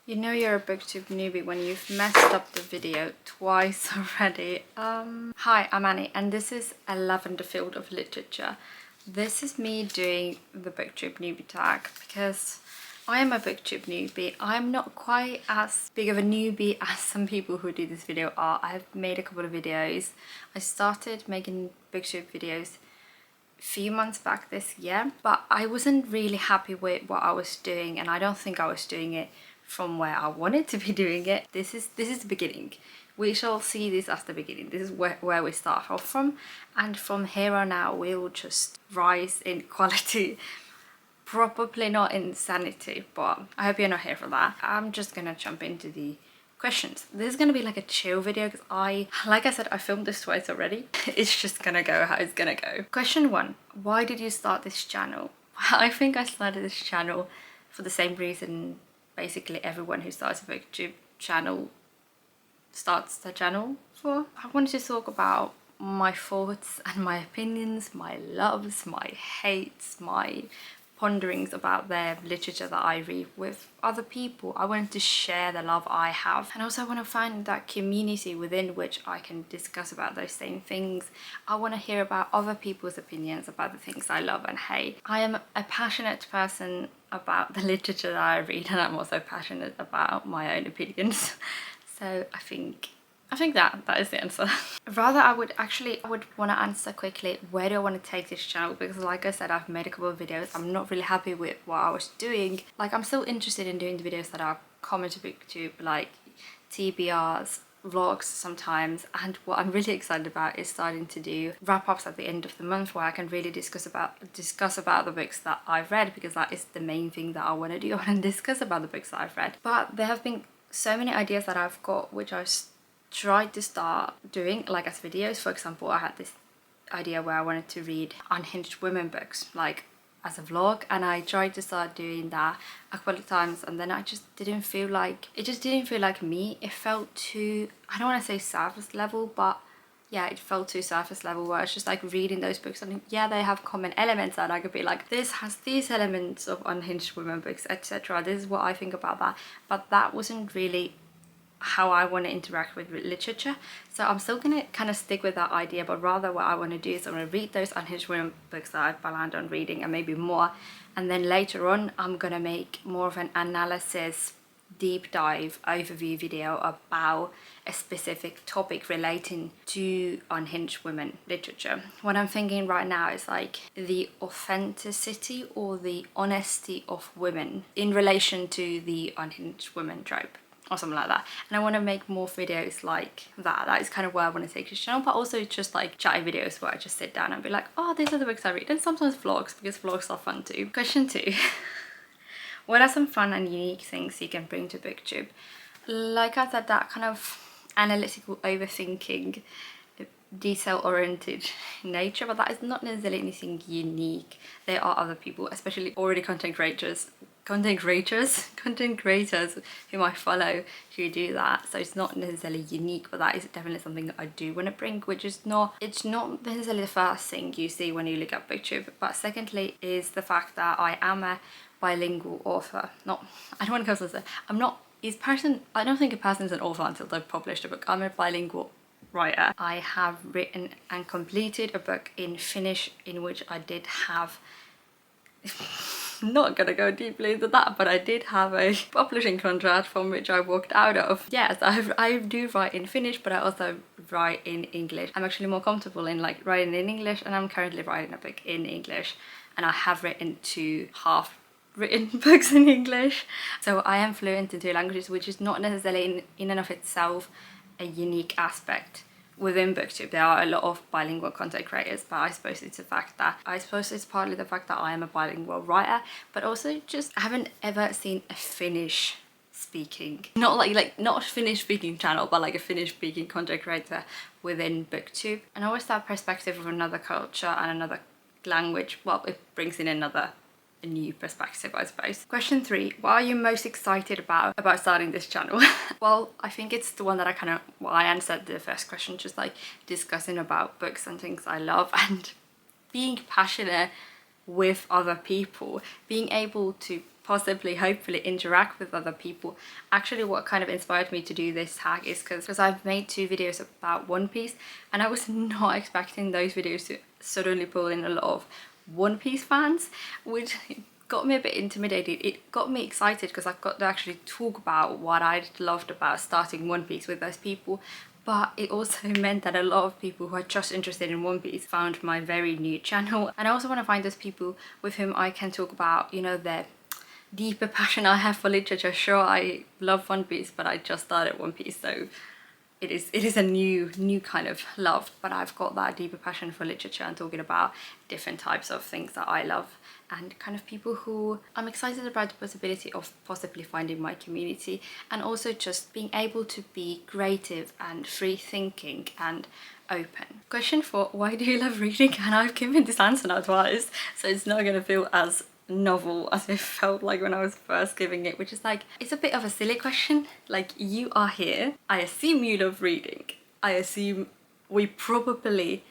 You know you're a booktube newbie when you've messed up the video twice already. Hi, I'm Annie and this is A Lavender Field of Literature. This is me doing the booktube newbie tag because I am a booktube newbie. I'm not quite as big of a newbie as some people who do this video are. I've made a couple of videos. I started making booktube videos few months back this year, but I wasn't really happy with what I was doing, and I don't think I was doing it from where I wanted to be doing it. This is the beginning. We shall see this as the beginning. This is where we start off from, and from here on out we'll just rise in quality. Probably not in sanity, but I hope you're not here for that. I'm just gonna jump into the questions. This is gonna be like a chill video because like I said, I filmed this twice already. It's just gonna go how it's gonna go. Question 1, why did you start this channel? I think I started this channel for the same reason basically everyone who starts a booktube channel starts their channel for. I wanted to talk about my thoughts and my opinions, my loves, my hates, my ponderings about the literature that I read with other people. I wanted to share the love I have, and also I want to find that community within which I can discuss about those same things. I want to hear about other people's opinions about the things I love and hate. I am a passionate person about the literature that I read, and I'm also passionate about my own opinions. So I think that is the answer. Rather, I would want to answer quickly, where do I want to take this channel? Because like I said, I've made a couple of videos. I'm not really happy with what I was doing. Like, I'm still interested in doing the videos that are common to booktube, like TBRs, vlogs sometimes, and what I'm really excited about is starting to do wrap-ups at the end of the month where I can really discuss about the books that I've read, because that is the main thing that I want to do. I want to discuss about the books that I've read. But there have been so many ideas that I've got which I tried to start doing like as videos. For example, I had this idea where I wanted to read unhinged women books like as a vlog, and I tried to start doing that a couple of times, and then it just didn't feel like me. It felt too, I don't want to say surface level, but yeah, it felt too surface level, where it's just like reading those books and yeah, they have common elements that I could be like, this has these elements of unhinged women books, etc. This is what I think about that, but that wasn't really how I want to interact with literature. So I'm still gonna kind of stick with that idea, but rather what I want to do is I'm going to read those unhinged women books that I've planned on reading and maybe more, and then later on I'm gonna make more of an analysis, deep dive overview video about a specific topic relating to unhinged women literature. What I'm thinking right now is like the authenticity or the honesty of women in relation to the unhinged women trope, or something like that. And I want to make more videos like that. That is kind of where I want to take this channel, but also just like chatty videos where I just sit down and be like, oh, these are the books I read, and sometimes vlogs, because vlogs are fun too. Question 2. What are some fun and unique things you can bring to booktube? Like I said, that kind of analytical overthinking, detail-oriented nature, but that is not necessarily anything unique. There are other people, especially already content creators whom I follow who do that, so it's not necessarily unique, but that is definitely something that I do want to bring, which is it's not necessarily the first thing you see when you look at booktube. But secondly is the fact that I am a bilingual author. I don't want to go so I don't think a person's an author until they've published a book. I'm a bilingual writer. I have written and completed a book in Finnish in which I did have I'm not gonna go deeply into that, but I did have a publishing contract from which I walked out of. Yes, I do write in Finnish, but I also write in English. I'm actually more comfortable in like writing in English, and I'm currently writing a book in English, and I have written 2 half-written books in English. So I am fluent in 2 languages, which is not necessarily in and of itself a unique aspect. Within booktube there are a lot of bilingual content creators, but I suppose it's partly the fact that I am a bilingual writer, but also just I haven't ever seen a Finnish speaking, not a Finnish speaking channel, but like a Finnish speaking content creator within booktube. And always that perspective of another culture and another language, well, it brings in a new perspective, I suppose. Question 3, what are you most excited about starting this channel? Well, I think it's the one that I answered the first question, just like discussing about books and things I love, and being passionate with other people, being able to possibly, hopefully interact with other people. Actually, what kind of inspired me to do this hack is because I've made 2 videos about One Piece, and I was not expecting those videos to suddenly pull in a lot of One Piece fans, which got me a bit intimidated. It got me excited because I got to actually talk about what I loved about starting One Piece with those people. But it also meant that a lot of people who are just interested in One Piece found my very new channel. And I also want to find those people with whom I can talk about, you know, their deeper passion I have for literature. Sure, I love One Piece, but I just started One Piece, so it is a new kind of love, but I've got that deeper passion for literature and talking about different types of things that I love, and kind of people who I'm excited about the possibility of possibly finding my community, and also just being able to be creative and free thinking and open. Question 4, why do you love reading? And I've given this answer now twice, so it's not going to feel as novel as it felt like when I was first giving it, which is like, it's a bit of a silly question. Like, you are here, I assume you love reading, I assume we probably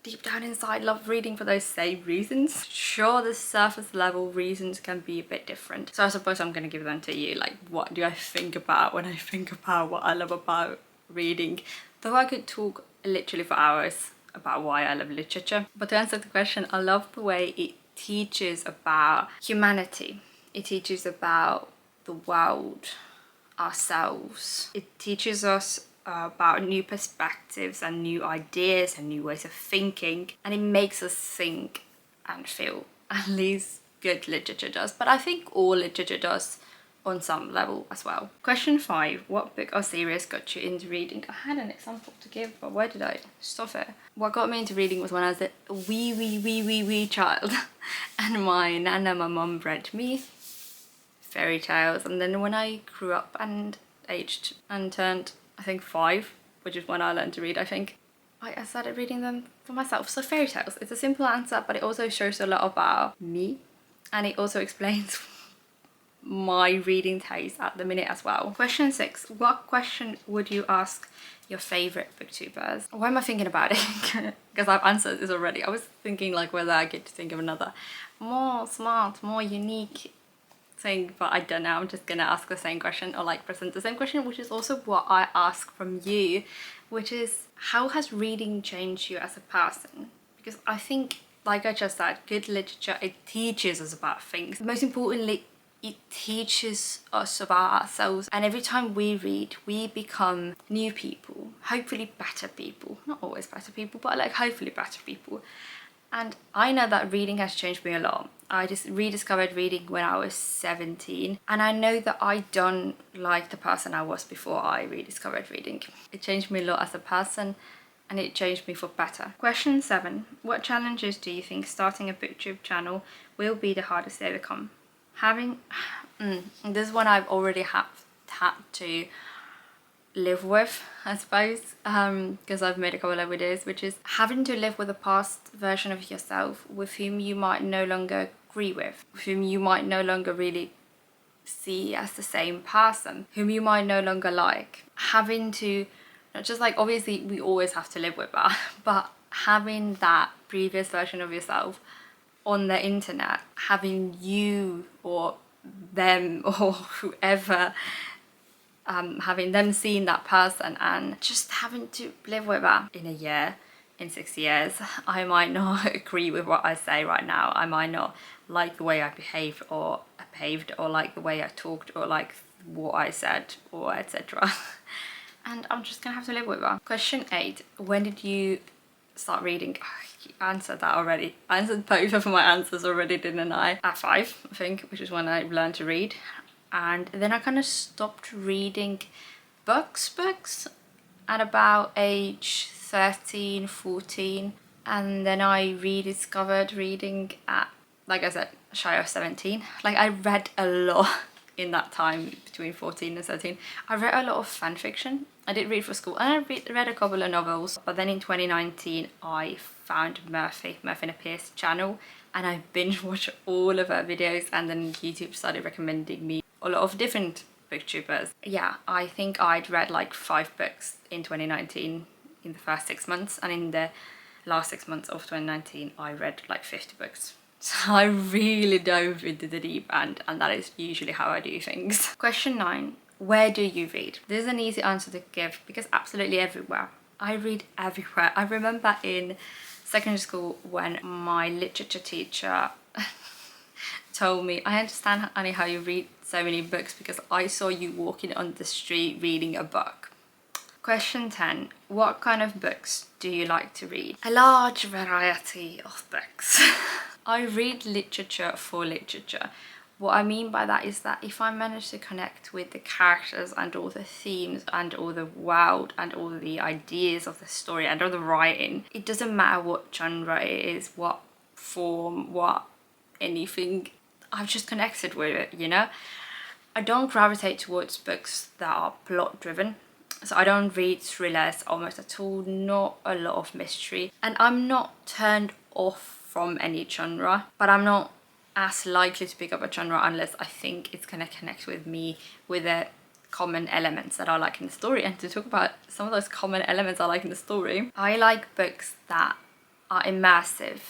deep down inside love reading for those same reasons. Sure, the surface level reasons can be a bit different, so I suppose I'm going to give them to you. Like, what do I think about when I think about what I love about reading? Though I could talk literally for hours about why I love literature, but to answer the question, I love the way it teaches about humanity. It teaches about the world, ourselves. It teaches us about new perspectives and new ideas and new ways of thinking, and it makes us think and feel. At least good literature does, but I think all literature does on some level as well. Question 5, what book or series got you into reading? I had an example to give, but where did I stop it? What got me into reading was when I was a wee child and my nana, my mum, read me fairy tales, and then when I grew up and aged and turned, I think 5, which is when I learned to read, I think, I started reading them for myself. So fairy tales, it's a simple answer, but it also shows a lot about me, and it also explains my reading taste at the minute as well. Question 6, what question would you ask your favorite booktubers? Why am I thinking about it? Because I've answered this already. I was thinking like whether I get to think of another more smart, more unique thing, but I don't know. I'm just gonna ask the same question, or like present the same question, which is also what I ask from you, which is, how has reading changed you as a person? Because I think, like I just said, good literature, it teaches us about things. Most importantly, it teaches us about ourselves, and every time we read, we become new people, hopefully better people. Not always better people, but like hopefully better people. And I know that reading has changed me a lot. I just rediscovered reading when I was 17, and I know that I don't like the person I was before I rediscovered reading. It changed me a lot as a person, and it changed me for better. Question 7, what challenges do you think starting a booktube channel will be the hardest to overcome? This one I've already had to live with, I suppose, because I've made a couple of videos, which is having to live with a past version of yourself with whom you might no longer agree with whom you might no longer really see as the same person, whom you might no longer like. Having to, not just like, obviously we always have to live with that, but having that previous version of yourself on the internet, having you or them or whoever, having them seeing that person and just having to live with that. In a year, in 6 years, I might not agree with what I say right now. I might not like the way I behaved or like the way I talked or like what I said or etc. And I'm just gonna have to live with that. Question 8, when did you start reading? I answered that already. I answered both of my answers already, didn't I? At 5, I think, which is when I learned to read. And then I kind of stopped reading books at about age 13, 14. And then I rediscovered reading at, like I said, shy of 17. Like, I read a lot in that time between 14 and 13. I read a lot of fan fiction. I did read for school, and I read a couple of novels. But then in 2019, I found Murphy Pierce channel, and I binge watched all of her videos, and then YouTube started recommending me a lot of different booktubers. Yeah, I think I'd read like 5 books in 2019 in the first 6 months, and in the last 6 months of 2019 I read like 50 books. So I really dove into the deep end, and that is usually how I do things. Question 9. Where do you read? This is an easy answer to give because absolutely everywhere. I read everywhere. I remember in secondary school when my literature teacher told me, I understand, Annie, how you read so many books because I saw you walking on the street reading a book. Question 10. What kind of books do you like to read? A large variety of books. I read literature for literature. What I mean by that is that if I manage to connect with the characters and all the themes and all the world and all the ideas of the story and all the writing, it doesn't matter what genre it is, what form, what anything, I've just connected with it, you know? I don't gravitate towards books that are plot driven. So I don't read thrillers almost at all, not a lot of mystery. And I'm not turned off from any genre, but I'm not as likely to pick up a genre unless I think it's gonna connect with me with the common elements that I like in the story. And to talk about some of those common elements I like in the story, I like books that are immersive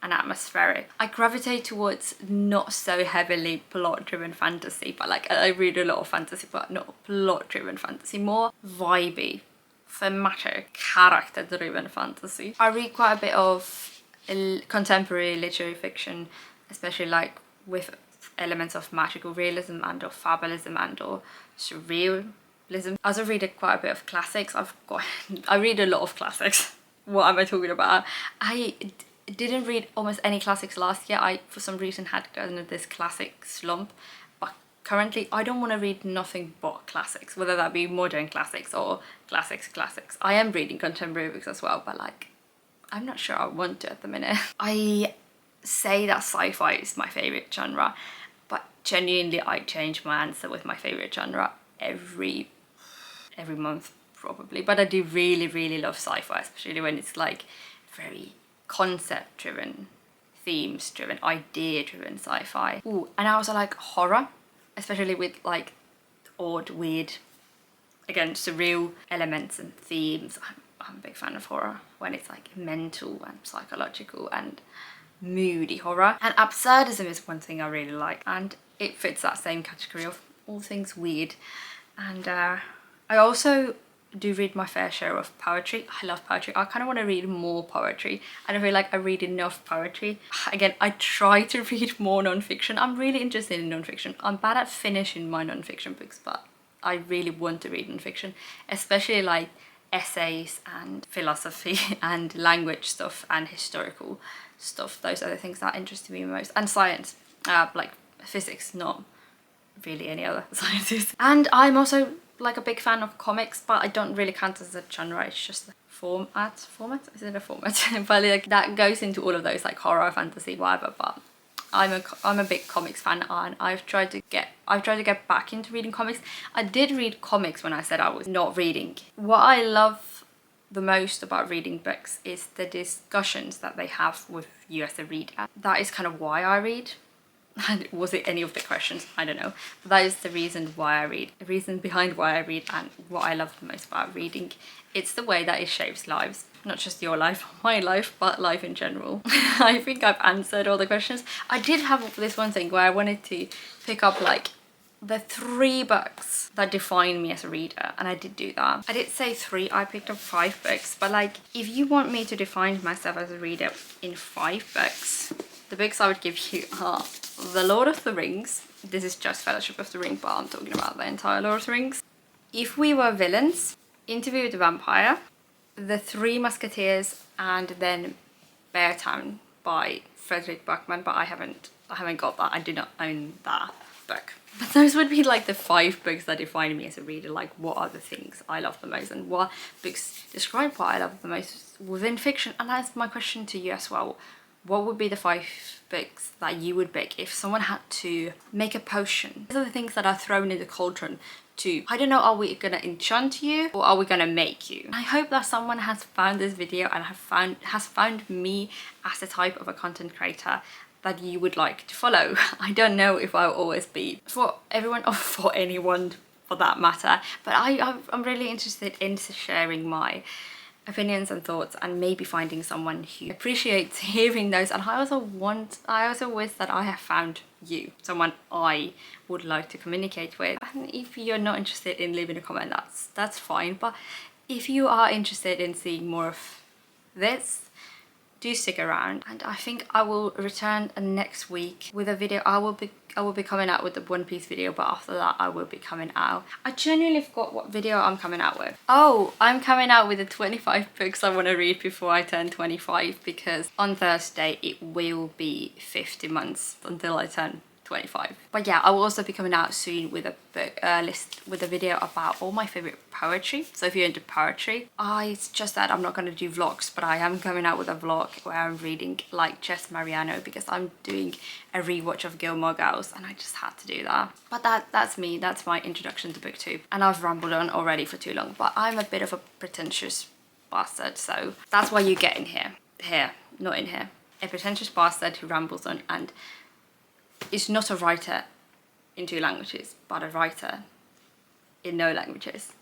and atmospheric. I gravitate towards not so heavily plot-driven fantasy, but like I read a lot of fantasy, but not plot-driven fantasy, more vibey, thematic, character-driven fantasy. I read quite a bit of contemporary literary fiction, especially like with elements of magical realism and or fabulism and or surrealism. I also read quite a bit of classics. I read a lot of classics. What am I talking about? I didn't read almost any classics last year. I for some reason had gotten into this classic slump, but currently I don't want to read nothing but classics, whether that be modern classics or classics. I am reading contemporary books as well, but like I'm not sure I want to at the minute. I say that sci-fi is my favorite genre, but genuinely I change my answer with my favorite genre every month probably. But I do really love sci-fi, especially when it's like very concept driven, themes driven, idea driven sci-fi. Ooh, and I also like horror, especially with like odd, weird, again surreal elements and themes. I'm a big fan of horror when it's like mental and psychological and moody horror. And absurdism is one thing I really like, and it fits that same category of all things weird. And I also do read my fair share of poetry. I love poetry. I kind of want to read more poetry. I don't feel like I read enough poetry. Again, I try to read more non-fiction. I'm really interested in non-fiction. I'm bad at finishing my non-fiction books, but I really want to read non-fiction, especially like essays and philosophy and language stuff and historical stuff. Those are the things that interest me most. And science, like physics, not really any other sciences. And I'm also like a big fan of comics, but I don't really count as a genre. It's just a format. Is it a format? But like that goes into all of those like horror, fantasy, whatever. But I'm a big comics fan, and I've tried to get back into reading comics. I did read comics when I said I was not reading. What I love the most about reading books is the discussions that they have with you as a reader. That is kind of why I read. And was it any of the questions? I don't know. But that is the reason why I read. The reason behind why I read and what I love the most about reading. It's the way that it shapes lives. Not just your life, my life, but life in general. I think I've answered all the questions. I did have this one thing where I wanted to pick up like the 3 books that define me as a reader, and I did do that. I did say 3, I picked up 5 books, but like if you want me to define myself as a reader in 5 books, the books I would give you are The Lord of the Rings. This is just Fellowship of the Ring, but I'm talking about the entire Lord of the Rings. If We Were Villains, Interview with the Vampire, The Three Musketeers, and then Beartown by Frederick Backman, but I haven't got that. I do not own that book. But those would be like the 5 books that define me as a reader. Like what are the things I love the most, and what books describe what I love the most within fiction. And that's my question to you as well. What would be the 5 books that you would pick if someone had to make a potion? These are the things that are thrown in the cauldron to, I don't know, are we gonna enchant you or are we gonna make you? I hope that someone has found this video and has found me as the type of a content creator that you would like to follow. I don't know if I'll always be for everyone or for anyone for that matter, but I'm really interested in sharing my opinions and thoughts, and maybe finding someone who appreciates hearing those. And I also wish that I have found you, someone I would like to communicate with. And if you're not interested in leaving a comment, that's fine, but if you are interested in seeing more of this, do stick around. And I think I will return next week with a video. I will be coming out with the One Piece video, but after that I will be coming out. I genuinely forgot what video I'm coming out with. Oh, I'm coming out with the 25 books I want to read before I turn 25, because on Thursday it will be 50 months until I turn 25. But yeah, I will also be coming out soon with a book list, with a video about all my favorite poetry. So if you're into poetry, it's just that I'm not going to do vlogs, but I am coming out with a vlog where I'm reading like Jess Mariano, because I'm doing a rewatch of Gilmore Girls and I just had to do that. But that's me, that's my introduction to booktube, and I've rambled on already for too long, but I'm a bit of a pretentious bastard, so that's why you get in here, not in here. A pretentious bastard who rambles on and is not a writer in 2 languages, but a writer in no languages.